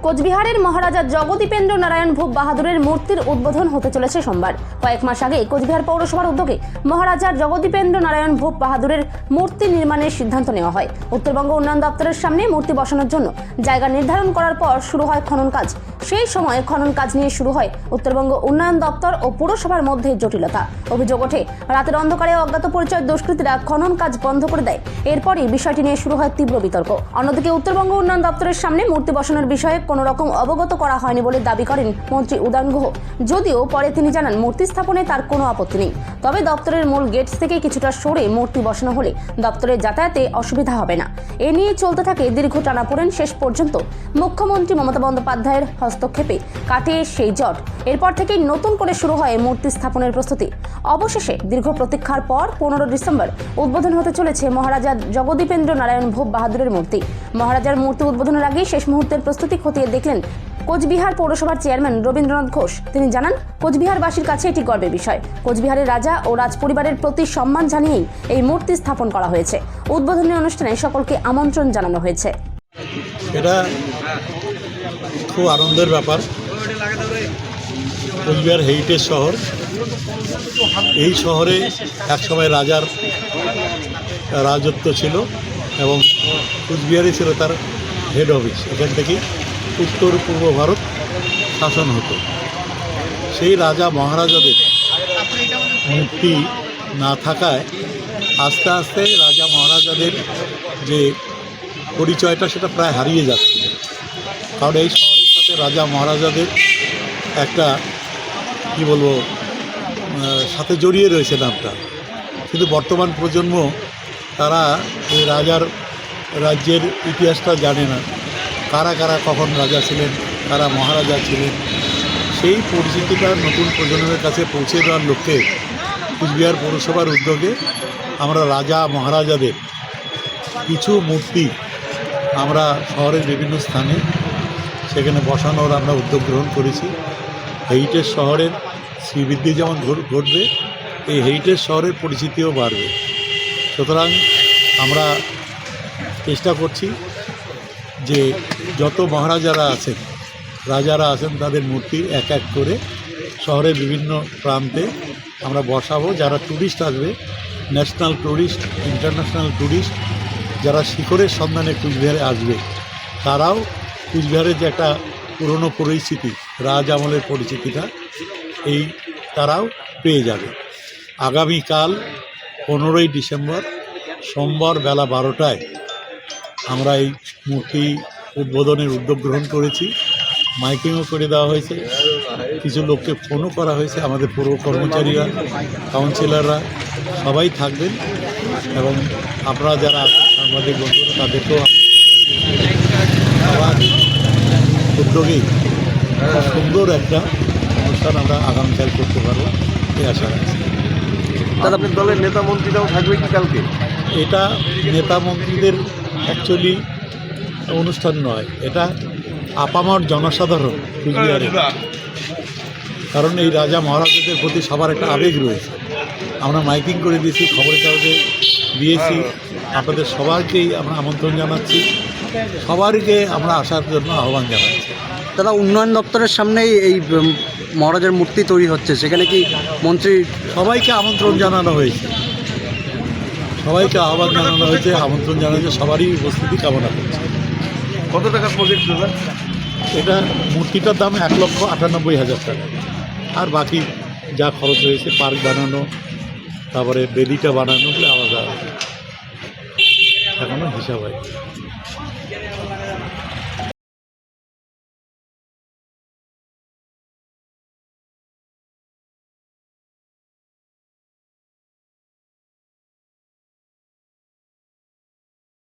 কোচবিহারের মহারাজা জগদীপেন্দ্র নারায়ণ ভূপ বাহাদুরের মূর্তির উদ্বোধন হতে চলেছে সোমবার। কয়েক মাস আগে কোচবিহার পৌরসভার উদ্যোগে মহারাজা জগদীপেন্দ্র নারায়ণ ভূপ বাহাদুরের মূর্তি নির্মাণের সিদ্ধান্ত নেওয়া হয়। উত্তরবঙ্গ উন্নয়ন দপ্তরের সামনে মূর্তি বসানোর জন্য জায়গা নির্ধারণ করার পর শুরু হয় খনন কাজ। সেই সময় খনন কাজ নিয়ে শুরু হয় উত্তরবঙ্গ উন্নয়ন দপ্তর ও পুরসভার মধ্যে জটিলতা। অভিযোগ ওঠে, রাতের অন্ধকারে অজ্ঞাত পরিচয় দুষ্কৃতীরা খনন কাজ বন্ধ করে দেয়। এরপরই বিষয়টি নিয়ে শুরু হয় তীব্র বিতর্ক। অন্যদিকে উত্তরবঙ্গ উন্নয়ন দপ্তরের সামনে মূর্তি বসানোর বিষয়ে কোনো রকম অবগত করা হয়নি বলে দাবি করেন মন্ত্রী উদয়ন গুহ। যদিও পরে তিনি জানান মূর্তি স্থাপনে তার কোনো আপত্তি নেই, তবে দপ্তরের মূল গেট থেকে কিছুটা সরে মূর্তি বসানো হলে দপ্তরের যাতায়াতে অসুবিধা হবে না। এ নিয়ে চলতে থাকে দীর্ঘ টানাপোড়েন। শেষ পর্যন্ত মুখ্যমন্ত্রী মমতা বন্দ্যোপাধ্যায়ের হস্তক্ষেপে কাটে সেই জট। এরপর থেকেই নতুন করে শুরু হয় মূর্তি স্থাপনের প্রস্তুতি। অবশেষে দীর্ঘ প্রতীক্ষার পর 15 ডিসেম্বর উদ্বোধন হতে চলেছে মহারাজা জগদীপেন্দ্র নারায়ণ ভূপ বাহাদুরের মূর্তি। মহারাজার মূর্তি উদ্বোধনের আগেই শেষ মুহূর্তের প্রস্তুতি খতিয়ে দেখলেন কোচবিহার পৌরসভার চেয়ারম্যান রবীন্দ্রনাথ ঘোষ। তিনি জানান, কোচবিহারবাসীর কাছে এটি গর্বের বিষয়। কোচবিহারের রাজা ও রাজপরিবারের প্রতি সম্মান জানিয়েই এই মূর্তি স্থাপন করা হয়েছে। উদ্বোধনী অনুষ্ঠানে সকলকে আমন্ত্রণ জানানো হয়েছে। এটা খুব আনন্দের ব্যাপার। কোচবিহার হেরিটেজ শহর, এই শহরে একসময় রাজার রাজত্ব ছিল এবং কোচবিহারই ছিল তার হেড অফিস। এখান থেকে উত্তর পূর্ব ভারত শাসন হতো। সেই রাজা মহারাজাদের মূর্তি না থাকায় আস্তে আস্তে রাজা মহারাজাদের যে পরিচয়টা সেটা প্রায় হারিয়ে যাচ্ছে। কারণ এই শহরের সাথে রাজা মহারাজাদের একটা কি বলবো সাথে জড়িয়ে রয়েছে নামটা, কিন্তু বর্তমান প্রজন্ম তারা এই রাজ্যের ইতিহাসটা জানে না। কারা কারা কখন রাজা ছিলেন, কারা মহারাজা ছিলেন, সেই পরিচিতিটা নতুন প্রজন্মের কাছে পৌঁছে দেওয়ার লক্ষ্যে কোচবিহার পৌরসভার উদ্যোগে আমরা রাজা মহারাজাদের কিছু মূর্তি আমরা শহরের বিভিন্ন স্থানে সেখানে বসানোর আমরা উদ্যোগ গ্রহণ করেছি। হেরিটেজ শহরের শ্রীবৃদ্ধি যেমন ঘটবে, এই হেরিটেজ শহরের পরিচিতিও বাড়বে। সুতরাং আমরা চেষ্টা করছি যে যত মহারাজারা আছেন, রাজারা আছেন, তাদের মূর্তি এক এক করে শহরের বিভিন্ন প্রান্তে আমরা বসাবো। যারা ট্যুরিস্ট আসবে, ন্যাশনাল ট্যুরিস্ট, ইন্টারন্যাশনাল ট্যুরিস্ট, যারা শিখরের সন্ধানে কোচবিহারে আসবে, তারাও কোচবিহারের যে একটা পুরনো পরিচিতি, রাজ আমলের পরিচিতিটা, তারাও পেয়ে যাবে। আগামীকাল 15ই ডিসেম্বর সোমবার বেলা 12টায় আমরা এই মূর্তি উদ্বোধনের উদ্যোগ গ্রহণ করেছি। মাইকিংও করে দেওয়া হয়েছে, কিছু লোককে ফোনও করা হয়েছে। আমাদের পৌর কর্মচারীরা, কাউন্সিলররা সবাই থাকবেন এবং আপনারা যারা সাংবাদিক বন্ধুরা তাদেরকেও সবার উদ্যোগেই খুব সুন্দর একটা অনুষ্ঠান আমরা আগামীকাল করতে পারবো এই আশা রাখছি। তাহলে আপনার দলের নেতা মন্ত্রীরাও থাকবে কি কালকে? এটা নেতা মন্ত্রীদের অ্যাকচুয়ালি অনুষ্ঠান নয়, এটা আপামর জনসাধারণ কুচবিহারে। কারণ এই রাজা মহারাজাদের প্রতি সবার একটা আবেগ রয়েছে। আমরা মাইকিং করে দিয়েছি, খবরের কাগজে দিয়েছি, আপনাদের সবাইকেই আমরা আমন্ত্রণ জানাচ্ছি, সবাইকে আমরা আসার জন্য আহ্বান জানাচ্ছি। দাদা, উন্নয়ন দপ্তরের সামনেই এই মহারাজার মূর্তি তৈরি হচ্ছে, সেখানে কি মন্ত্রী? সবাইকে আমন্ত্রণ জানানো হয়েছে, সবাইকে আহ্বান জানানো হয়েছে, আমন্ত্রণ জানানো, সবারই উপস্থিতি কামনা করছে। কত টাকা প্রজেক্ট দাদা? এটা মূর্তিটার দাম 1,98,000 টাকা, আর বাকি যা খরচ হয়েছে পার্ক বানানো, তারপরে বেদিটা বানানো আলাদা, এখনো হিসাব হয়।